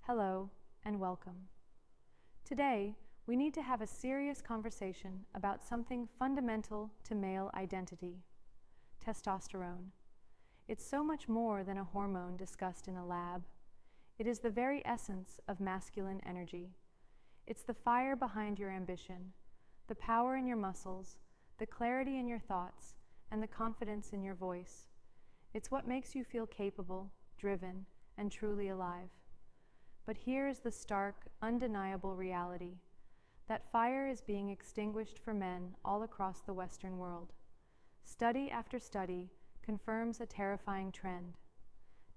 Hello, and welcome. Today, we need to have a serious conversation about something fundamental to male identity: testosterone. It's so much more than a hormone discussed in a lab. It is the very essence of masculine energy. It's the fire behind your ambition, the power in your muscles, the clarity in your thoughts, and the confidence in your voice. It's what makes you feel capable, driven, and truly alive. But here is the stark, undeniable reality: that fire is being extinguished for men all across the Western world. Study after study confirms a terrifying trend.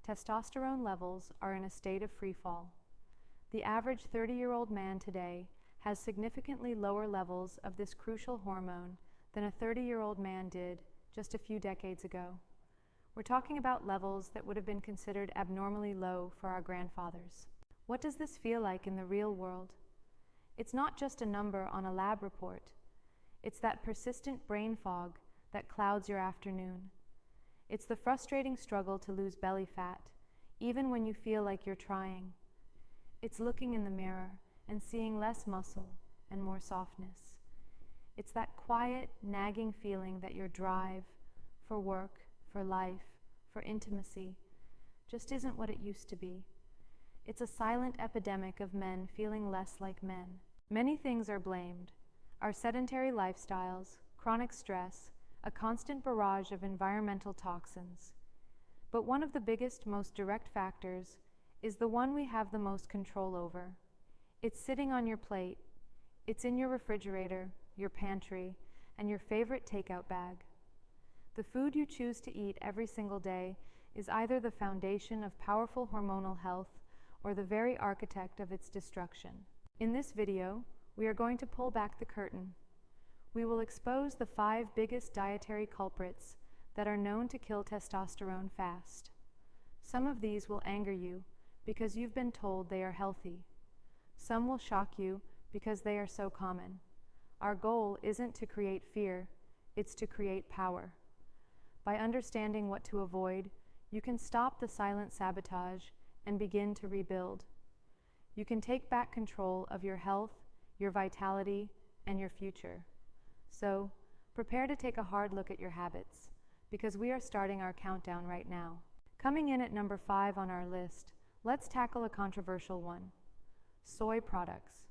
Testosterone levels are in a state of freefall. The average 30-year-old man today has significantly lower levels of this crucial hormone than a 30-year-old man did just a few decades ago. We're talking about levels that would have been considered abnormally low for our grandfathers. What does this feel like in the real world? It's not just a number on a lab report. It's that persistent brain fog that clouds your afternoon. It's the frustrating struggle to lose belly fat, even when you feel like you're trying. It's looking in the mirror and seeing less muscle and more softness. It's that quiet, nagging feeling that your drive for work, for life, for intimacy just isn't what it used to be. It's a silent epidemic of men feeling less like men. Many things are blamed: our sedentary lifestyles, chronic stress, a constant barrage of environmental toxins. But one of the biggest, most direct factors is the one we have the most control over. It's sitting on your plate. It's in your refrigerator, your pantry, and your favorite takeout bag. The food you choose to eat every single day is either the foundation of powerful hormonal health or the very architect of its destruction. In this video, we are going to pull back the curtain. We will expose the 5 biggest dietary culprits that are known to kill testosterone fast. Some of these will anger you because you've been told they are healthy. Some will shock you because they are so common. Our goal isn't to create fear, it's to create power. By understanding what to avoid, you can stop the silent sabotage and begin to rebuild. You can take back control of your health, your vitality, and your future. So, prepare to take a hard look at your habits, because we are starting our countdown right now. Coming in at number 5 on our list, let's tackle a controversial one: soy products.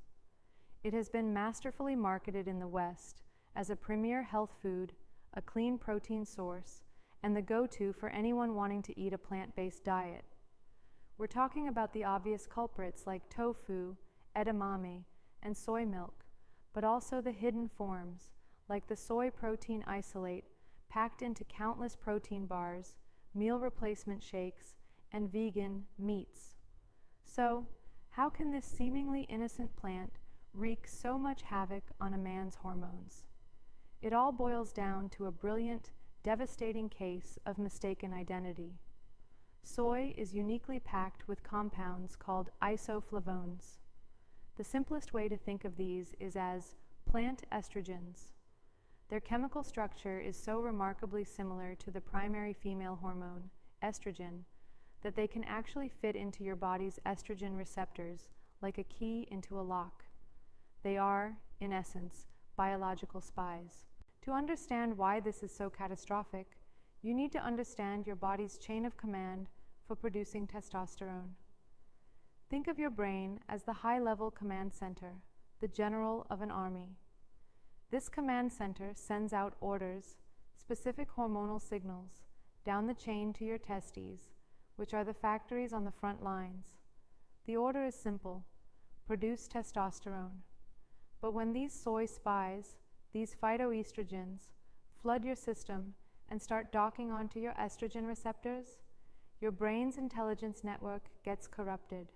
It has been masterfully marketed in the West as a premier health food, a clean protein source, and the go-to for anyone wanting to eat a plant-based diet. We're talking about the obvious culprits like tofu, edamame, and soy milk, but also the hidden forms like the soy protein isolate packed into countless protein bars, meal replacement shakes, and vegan meats. So, how can this seemingly innocent plant wreak so much havoc on a man's hormones? It all boils down to a brilliant, devastating case of mistaken identity. Soy is uniquely packed with compounds called isoflavones. The simplest way to think of these is as plant estrogens. Their chemical structure is so remarkably similar to the primary female hormone, estrogen, that they can actually fit into your body's estrogen receptors like a key into a lock. They are, in essence, biological spies. To understand why this is so catastrophic, you need to understand your body's chain of command for producing testosterone. Think of your brain as the high-level command center, the general of an army. This command center sends out orders, specific hormonal signals, down the chain to your testes, which are the factories on the front lines. The order is simple: produce testosterone. But when these soy spies, these phytoestrogens, flood your system and start docking onto your estrogen receptors, your brain's intelligence network gets corrupted.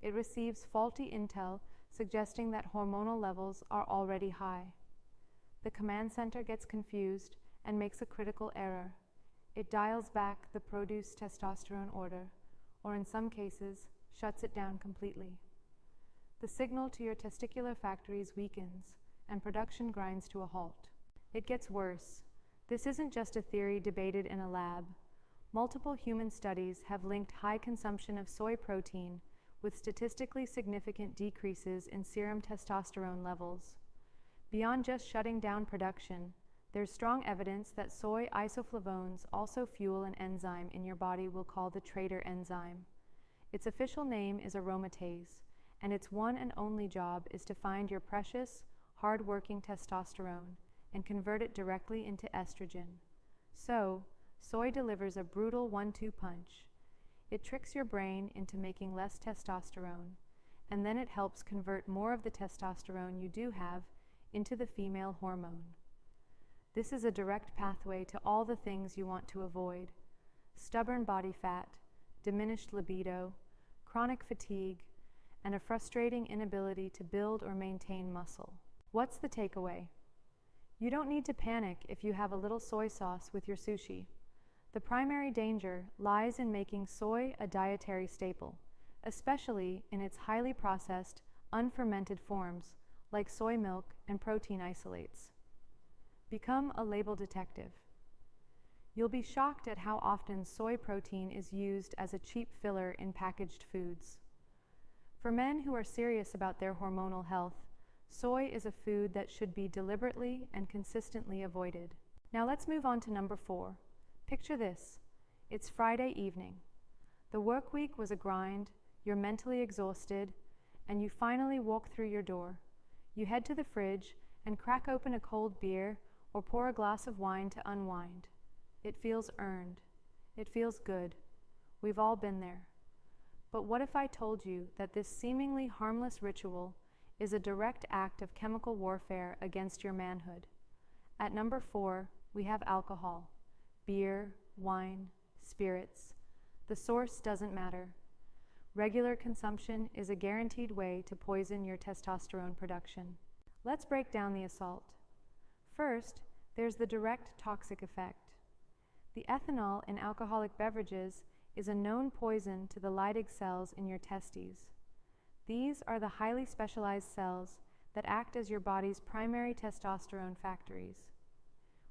It receives faulty intel suggesting that hormonal levels are already high. The command center gets confused and makes a critical error. It dials back the produce testosterone order, or in some cases, shuts it down completely. The signal to your testicular factories weakens, and production grinds to a halt. It gets worse. This isn't just a theory debated in a lab. Multiple human studies have linked high consumption of soy protein with statistically significant decreases in serum testosterone levels. Beyond just shutting down production, there's strong evidence that soy isoflavones also fuel an enzyme in your body we'll call the traitor enzyme. Its official name is aromatase, and its one and only job is to find your precious, hard-working testosterone and convert it directly into estrogen. So, soy delivers a brutal 1-2 punch. It tricks your brain into making less testosterone, and then it helps convert more of the testosterone you do have into the female hormone. This is a direct pathway to all the things you want to avoid: stubborn body fat, diminished libido, chronic fatigue, and a frustrating inability to build or maintain muscle. What's the takeaway? You don't need to panic if you have a little soy sauce with your sushi. The primary danger lies in making soy a dietary staple, especially in its highly processed, unfermented forms like soy milk and protein isolates. Become a label detective. You'll be shocked at how often soy protein is used as a cheap filler in packaged foods. For men who are serious about their hormonal health, soy is a food that should be deliberately and consistently avoided. Now let's move on to number 4. Picture this. It's Friday evening. The work week was a grind, you're mentally exhausted, and you finally walk through your door. You head to the fridge and crack open a cold beer or pour a glass of wine to unwind. It feels earned. It feels good. We've all been there. But what if I told you that this seemingly harmless ritual is a direct act of chemical warfare against your manhood? At number 4, we have alcohol. Beer, wine, spirits. The source doesn't matter. Regular consumption is a guaranteed way to poison your testosterone production. Let's break down the assault. First, there's the direct toxic effect. The ethanol in alcoholic beverages is a known poison to the Leydig cells in your testes. These are the highly specialized cells that act as your body's primary testosterone factories.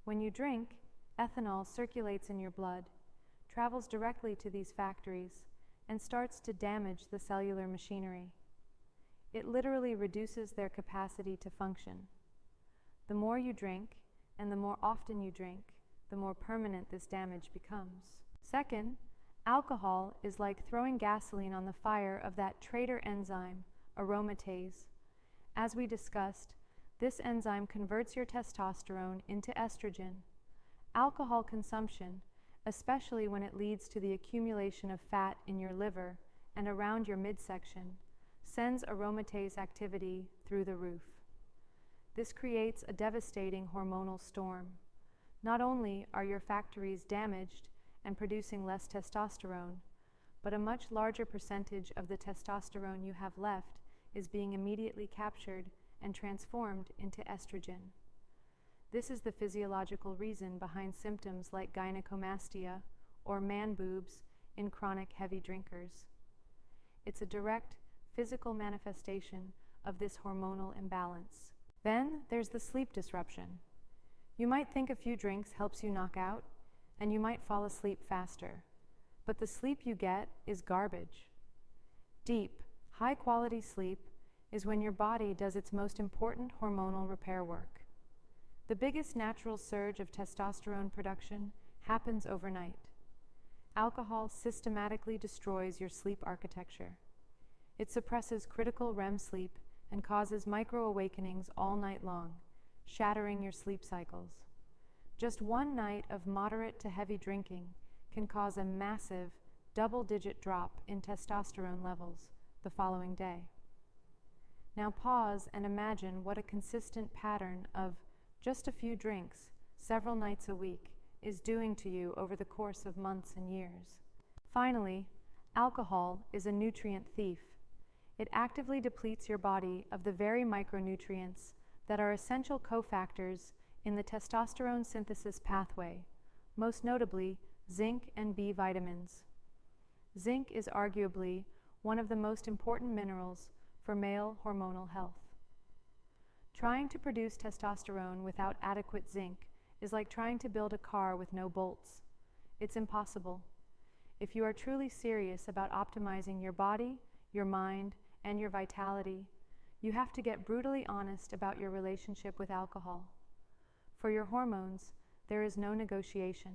When you drink, ethanol circulates in your blood, travels directly to these factories, and starts to damage the cellular machinery. It literally reduces their capacity to function. The more you drink, and the more often you drink, the more permanent this damage becomes. Second, alcohol is like throwing gasoline on the fire of that traitor enzyme, aromatase. As we discussed, this enzyme converts your testosterone into estrogen. Alcohol consumption, especially when it leads to the accumulation of fat in your liver and around your midsection, sends aromatase activity through the roof. This creates a devastating hormonal storm. Not only are your factories damaged and producing less testosterone, but a much larger percentage of the testosterone you have left is being immediately captured and transformed into estrogen. This is the physiological reason behind symptoms like gynecomastia or man boobs in chronic heavy drinkers. It's a direct physical manifestation of this hormonal imbalance. Then there's the sleep disruption. You might think a few drinks helps you knock out, and you might fall asleep faster, but the sleep you get is garbage. Deep, high-quality sleep is when your body does its most important hormonal repair work. The biggest natural surge of testosterone production happens overnight. Alcohol systematically destroys your sleep architecture. It suppresses critical REM sleep and causes micro-awakenings all night long, shattering your sleep cycles. Just one night of moderate to heavy drinking can cause a massive double-digit drop in testosterone levels the following day. Now pause and imagine what a consistent pattern of just a few drinks, several nights a week, is doing to you over the course of months and years. Finally, alcohol is a nutrient thief. It actively depletes your body of the very micronutrients that are essential cofactors in the testosterone synthesis pathway, most notably zinc and B vitamins. Zinc is arguably one of the most important minerals for male hormonal health. Trying to produce testosterone without adequate zinc is like trying to build a car with no bolts. It's impossible. If you are truly serious about optimizing your body, your mind, and your vitality, you have to get brutally honest about your relationship with alcohol. For your hormones, there is no negotiation.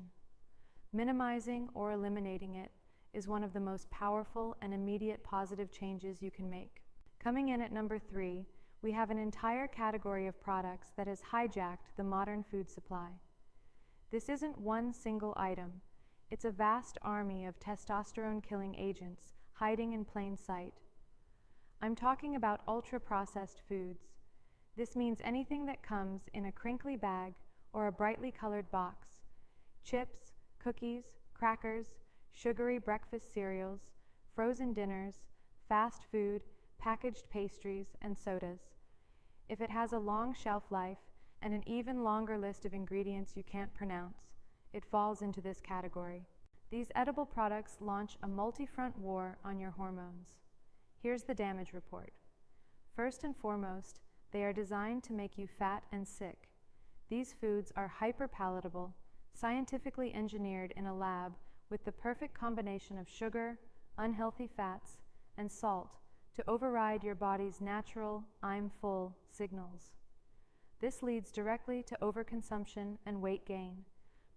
Minimizing or eliminating it is one of the most powerful and immediate positive changes you can make. Coming in at number 3, we have an entire category of products that has hijacked the modern food supply. This isn't one single item. It's a vast army of testosterone-killing agents hiding in plain sight. I'm talking about ultra-processed foods. This means anything that comes in a crinkly bag or a brightly colored box. Chips, cookies, crackers, sugary breakfast cereals, frozen dinners, fast food, packaged pastries, and sodas. If it has a long shelf life and an even longer list of ingredients you can't pronounce, it falls into this category. These edible products launch a multi-front war on your hormones. Here's the damage report. First and foremost, they are designed to make you fat and sick. These foods are hyper-palatable, scientifically engineered in a lab with the perfect combination of sugar, unhealthy fats, and salt to override your body's natural "I'm full" signals. This leads directly to overconsumption and weight gain,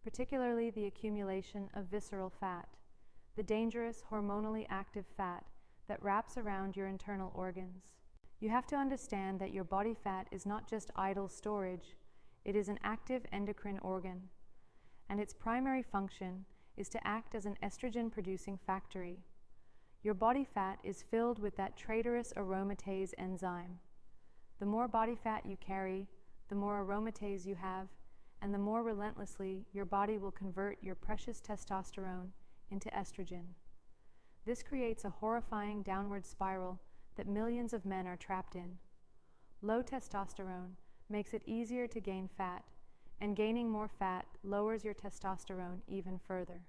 particularly the accumulation of visceral fat, the dangerous hormonally active fat that wraps around your internal organs. You have to understand that your body fat is not just idle storage, it is an active endocrine organ, and its primary function is to act as an estrogen-producing factory. Your body fat is filled with that traitorous aromatase enzyme. The more body fat you carry, the more aromatase you have, and the more relentlessly your body will convert your precious testosterone into estrogen. This creates a horrifying downward spiral that millions of men are trapped in. Low testosterone makes it easier to gain fat, and gaining more fat lowers your testosterone even further.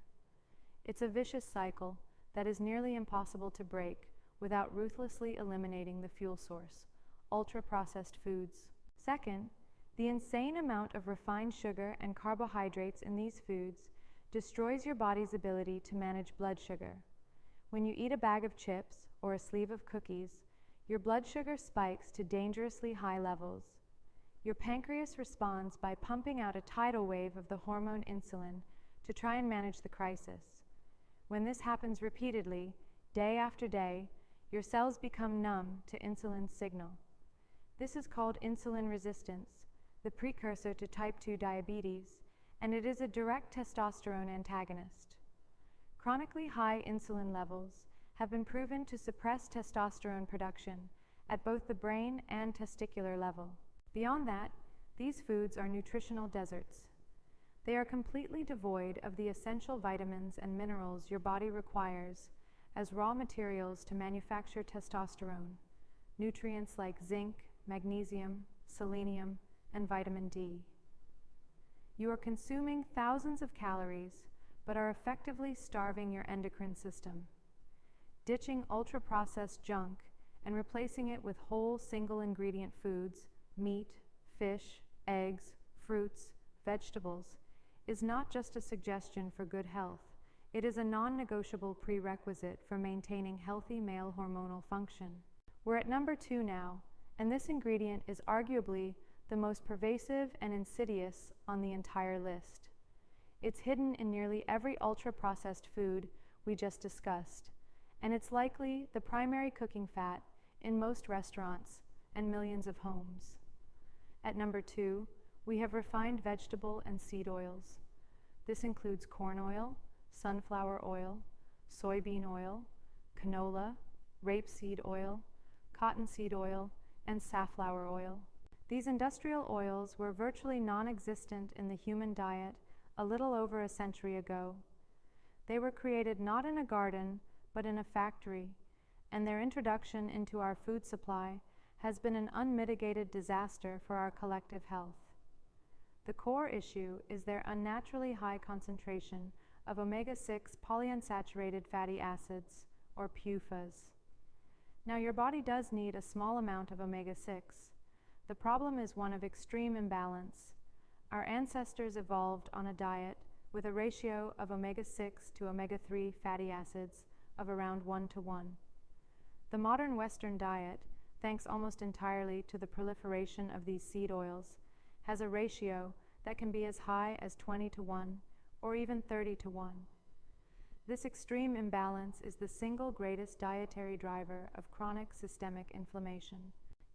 It's a vicious cycle that is nearly impossible to break without ruthlessly eliminating the fuel source, ultra-processed foods. Second, the insane amount of refined sugar and carbohydrates in these foods destroys your body's ability to manage blood sugar. When you eat a bag of chips or a sleeve of cookies, your blood sugar spikes to dangerously high levels. Your pancreas responds by pumping out a tidal wave of the hormone insulin to try and manage the crisis. When this happens repeatedly, day after day, your cells become numb to insulin's signal. This is called insulin resistance, the precursor to type 2 diabetes, and it is a direct testosterone antagonist. Chronically high insulin levels have been proven to suppress testosterone production at both the brain and testicular level. Beyond that, these foods are nutritional deserts. They are completely devoid of the essential vitamins and minerals your body requires as raw materials to manufacture testosterone, nutrients like zinc, magnesium, selenium, and vitamin D. You are consuming thousands of calories, but are effectively starving your endocrine system. Ditching ultra-processed junk and replacing it with whole single-ingredient foods, meat, fish, eggs, fruits, vegetables, is not just a suggestion for good health. It is a non-negotiable prerequisite for maintaining healthy male hormonal function. We're at number 2 now, and this ingredient is arguably the most pervasive and insidious on the entire list. It's hidden in nearly every ultra-processed food we just discussed, and it's likely the primary cooking fat in most restaurants and millions of homes. At number 2, we have refined vegetable and seed oils. This includes corn oil, sunflower oil, soybean oil, canola, rapeseed oil, cottonseed oil, and safflower oil. These industrial oils were virtually non-existent in the human diet a little over a century ago. They were created not in a garden, but in a factory, and their introduction into our food supply has been an unmitigated disaster for our collective health. The core issue is their unnaturally high concentration of omega-6 polyunsaturated fatty acids, or PUFAs. Now, your body does need a small amount of omega-6. The problem is one of extreme imbalance. Our ancestors evolved on a diet with a ratio of omega-6 to omega-3 fatty acids of around 1:1. The modern Western diet, thanks almost entirely to the proliferation of these seed oils, has a ratio that can be as high as 20-1 or even 30-1. This extreme imbalance is the single greatest dietary driver of chronic systemic inflammation.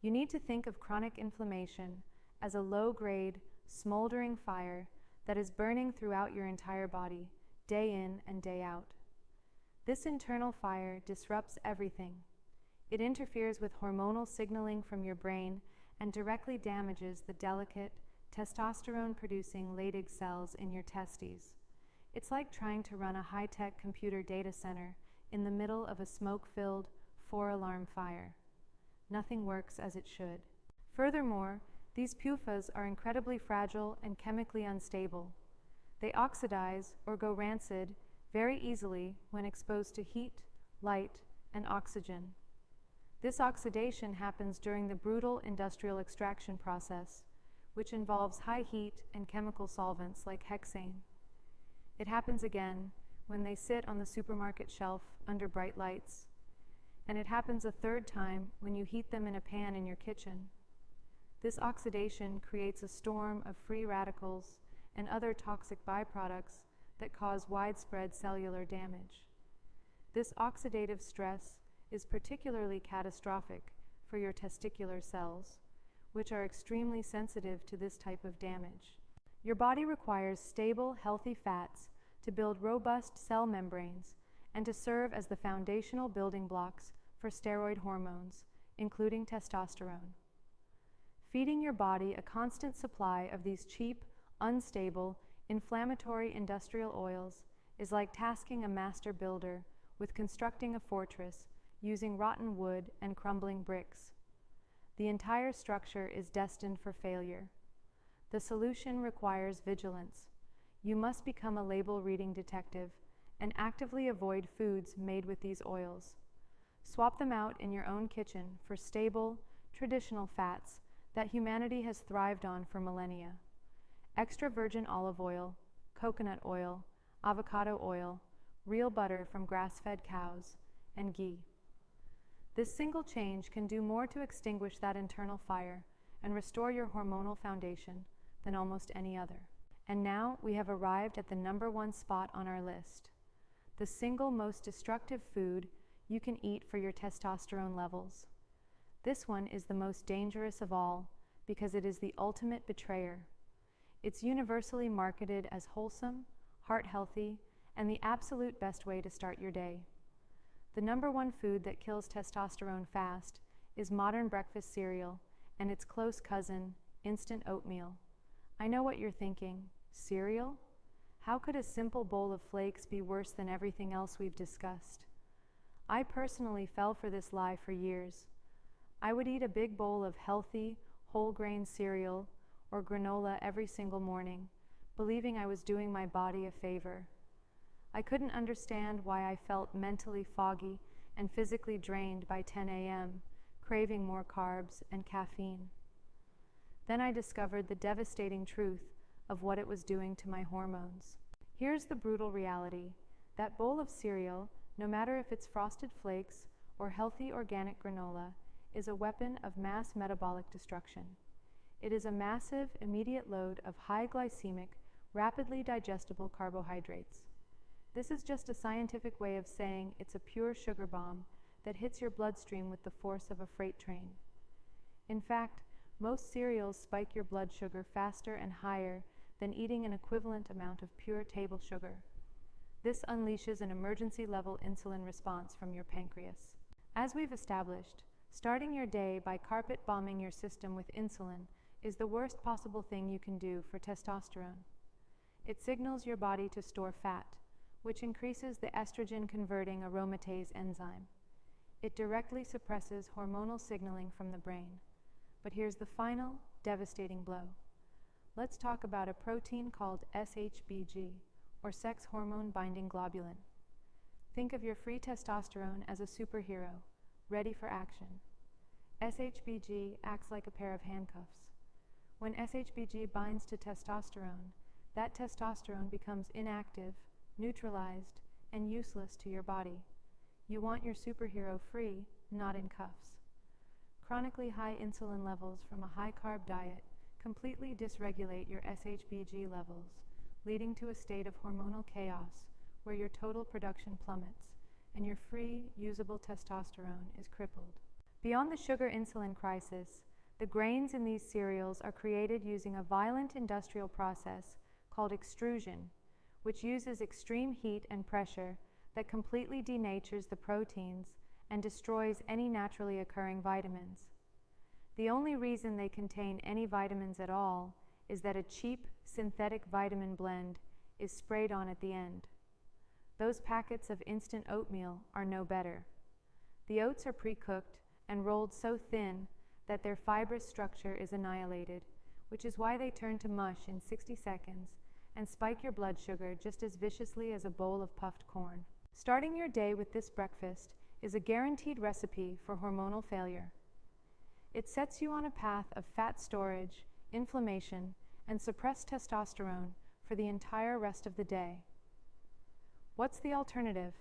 You need to think of chronic inflammation as a low-grade, smoldering fire that is burning throughout your entire body, day in and day out. This internal fire disrupts everything. It interferes with hormonal signaling from your brain and directly damages the delicate, testosterone-producing Leydig cells in your testes. It's like trying to run a high-tech computer data center in the middle of a smoke-filled, 4-alarm fire. Nothing works as it should. Furthermore, these PUFAs are incredibly fragile and chemically unstable. They oxidize or go rancid very easily when exposed to heat, light, and oxygen. This oxidation happens during the brutal industrial extraction process, which involves high heat and chemical solvents like hexane. It happens again when they sit on the supermarket shelf under bright lights. And it happens a third time when you heat them in a pan in your kitchen. This oxidation creates a storm of free radicals and other toxic byproducts that cause widespread cellular damage. This oxidative stress is particularly catastrophic for your testicular cells, which are extremely sensitive to this type of damage. Your body requires stable, healthy fats to build robust cell membranes and to serve as the foundational building blocks for steroid hormones, including testosterone. Feeding your body a constant supply of these cheap, unstable, inflammatory industrial oils is like tasking a master builder with constructing a fortress using rotten wood and crumbling bricks. The entire structure is destined for failure. The solution requires vigilance. You must become a label-reading detective and actively avoid foods made with these oils. Swap them out in your own kitchen for stable, traditional fats that humanity has thrived on for millennia. Extra virgin olive oil, coconut oil, avocado oil, real butter from grass-fed cows, and ghee. This single change can do more to extinguish that internal fire and restore your hormonal foundation than almost any other. And now we have arrived at the #1 spot on our list, the single most destructive food you can eat for your testosterone levels. This one is the most dangerous of all because it is the ultimate betrayer. It's universally marketed as wholesome, heart-healthy, and the absolute best way to start your day. The #1 food that kills testosterone fast is modern breakfast cereal and its close cousin, instant oatmeal. I know what you're thinking. Cereal? How could a simple bowl of flakes be worse than everything else we've discussed? I personally fell for this lie for years. I would eat a big bowl of healthy, whole-grain cereal or granola every single morning, believing I was doing my body a favor. I couldn't understand why I felt mentally foggy and physically drained by 10 a.m., craving more carbs and caffeine. Then I discovered the devastating truth of what it was doing to my hormones. Here's the brutal reality. That bowl of cereal, no matter if it's Frosted Flakes or healthy organic granola, is a weapon of mass metabolic destruction. It is a massive, immediate load of high glycemic, rapidly digestible carbohydrates. This is just a scientific way of saying it's a pure sugar bomb that hits your bloodstream with the force of a freight train. In fact, most cereals spike your blood sugar faster and higher than eating an equivalent amount of pure table sugar. This unleashes an emergency-level insulin response from your pancreas. As we've established, starting your day by carpet bombing your system with insulin is the worst possible thing you can do for testosterone. It signals your body to store fat, which increases the estrogen-converting aromatase enzyme. It directly suppresses hormonal signaling from the brain. But here's the final, devastating blow. Let's talk about a protein called SHBG, or sex hormone binding globulin. Think of your free testosterone as a superhero, ready for action. SHBG acts like a pair of handcuffs. When SHBG binds to testosterone, that testosterone becomes inactive, neutralized, and useless to your body. You want your superhero free, not in cuffs. Chronically high insulin levels from a high-carb diet completely dysregulate your SHBG levels, leading to a state of hormonal chaos where your total production plummets and your free, usable testosterone is crippled. Beyond the sugar-insulin crisis, the grains in these cereals are created using a violent industrial process called extrusion, which uses extreme heat and pressure that completely denatures the proteins and destroys any naturally occurring vitamins. The only reason they contain any vitamins at all is that a cheap synthetic vitamin blend is sprayed on at the end. Those packets of instant oatmeal are no better. The oats are pre-cooked and rolled so thin that their fibrous structure is annihilated, which is why they turn to mush in 60 seconds and spike your blood sugar just as viciously as a bowl of puffed corn. Starting your day with this breakfast is a guaranteed recipe for hormonal failure. It sets you on a path of fat storage, inflammation, and suppressed testosterone for the entire rest of the day. What's the alternative?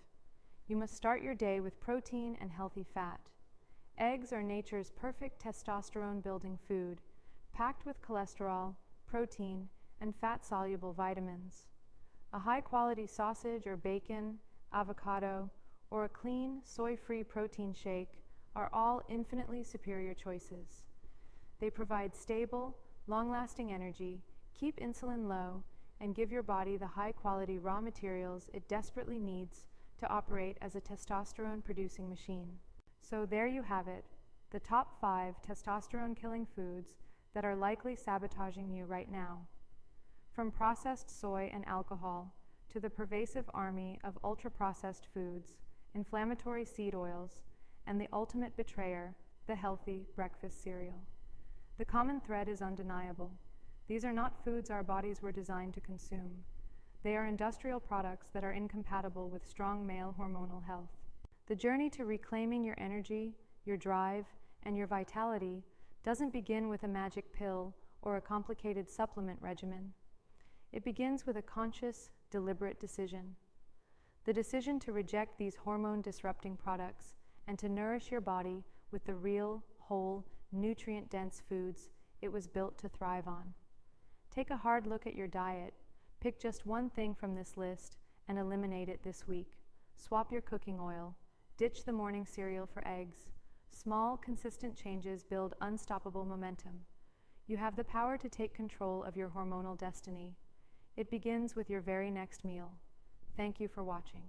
You must start your day with protein and healthy fat. Eggs are nature's perfect testosterone-building food, packed with cholesterol, protein, and fat-soluble vitamins. A high-quality sausage or bacon, avocado, or a clean, soy-free protein shake are all infinitely superior choices. They provide stable, long-lasting energy, keep insulin low, and give your body the high-quality raw materials it desperately needs to operate as a testosterone-producing machine. So there you have it, the top 5 testosterone-killing foods that are likely sabotaging you right now. From processed soy and alcohol to the pervasive army of ultra-processed foods, inflammatory seed oils, and the ultimate betrayer, the healthy breakfast cereal. The common thread is undeniable. These are not foods our bodies were designed to consume. They are industrial products that are incompatible with strong male hormonal health. The journey to reclaiming your energy, your drive, and your vitality doesn't begin with a magic pill or a complicated supplement regimen. It begins with a conscious, deliberate decision. The decision to reject these hormone-disrupting products and to nourish your body with the real, whole, nutrient-dense foods it was built to thrive on. Take a hard look at your diet, pick just one thing from this list, and eliminate it this week. Swap your cooking oil, ditch the morning cereal for eggs. Small, consistent changes build unstoppable momentum. You have the power to take control of your hormonal destiny. It begins with your very next meal. Thank you for watching.